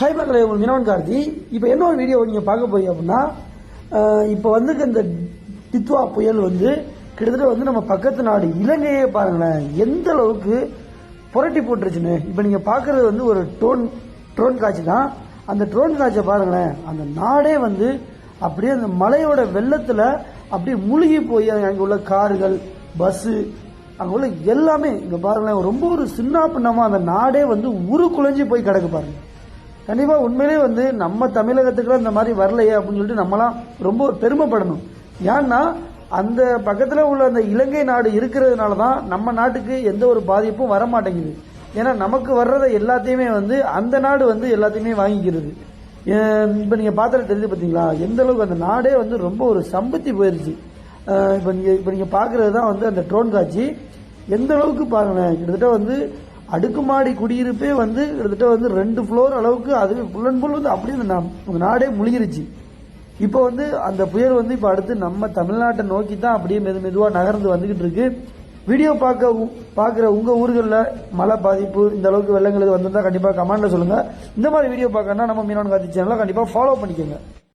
Hi மக்களே, உங்கள் மீனவன் கார்த்தி. இப்போ என்ன ஒரு வீடியோ நீங்கள் பார்க்க போறீங்க அப்படின்னா, இப்போ வந்து இந்த டித்வா புயல் வந்து கிட்டத்தட்ட வந்து நம்ம பக்கத்து நாடு இலங்கையே பாருங்களேன் எந்த அளவுக்கு புரட்டி போட்டுருச்சுன்னு. இப்போ நீங்கள் பார்க்குறது வந்து ஒரு ட்ரோன் காட்சி தான். அந்த ட்ரோன் காட்சியை பாருங்களேன், அந்த நாடே வந்து அப்படியே அந்த மலையோட வெள்ளத்தில் அப்படியே மூழ்கி போய் அங்கே உள்ள கார்கள், பஸ்ஸு, அங்கே உள்ள எல்லாமே இங்கே பாருங்களேன் ரொம்ப ஒரு சின்ன பின்னமாக அந்த நாடே வந்து உருக்குலைஞ்சி போய் கிடக்கு பாருங்க. கண்டிப்பாக உண்மையிலே வந்து நம்ம தமிழகத்துக்குலாம் இந்த மாதிரி வரலையே அப்படின்னு சொல்லிட்டு நம்மளாம் ரொம்ப பெருமைப்படணும். ஏன்னா அந்த பக்கத்தில் உள்ள அந்த இலங்கை நாடு இருக்கிறதுனால தான் நம்ம நாட்டுக்கு எந்த ஒரு பாதிப்பும் வர மாட்டேங்குது. ஏன்னா நமக்கு வர்றதை எல்லாத்தையுமே வந்து அந்த நாடு வந்து எல்லாத்தையுமே வாங்கிக்கிறது. இப்போ நீங்கள் பார்த்தாலே தெரிஞ்சு பார்த்தீங்களா எந்த அளவுக்கு அந்த நாடே வந்து ரொம்ப ஒரு சம்பத்தி போயிருச்சு. இப்போ நீங்கள் பார்க்குறது தான் வந்து அந்த ட்ரோன் காட்சி. எந்த அளவுக்கு பாருங்களேன், கிட்டத்தட்ட வந்து அடுக்குமாடி குடியிருப்பே வந்து கிட்டத்தட்ட வந்து 2 ஃப்ளோர் அளவுக்கு அதுவே ஃபுல் அண்ட் ஃபுல் வந்து அப்படியே அந்த நாடே முழுகிருச்சு. இப்போ வந்து அந்த புயல் வந்து இப்போ அடுத்து நம்ம தமிழ்நாட்டை நோக்கி தான் அப்படியே மெதுவாக நகர்ந்து வந்துகிட்டு இருக்கு. வீடியோ பார்க்குற உங்கள் ஊர்களில் மழை பாதிப்பு இந்த அளவுக்கு வெள்ளங்களுக்கு வந்திருந்தால் கண்டிப்பாக கமெண்ட்டில் சொல்லுங்கள். இந்த மாதிரி வீடியோ பார்க்கணுன்னா நம்ம மீனவன் கார்த்தி சேனலை கண்டிப்பாக ஃபாலோ பண்ணிக்கோங்க.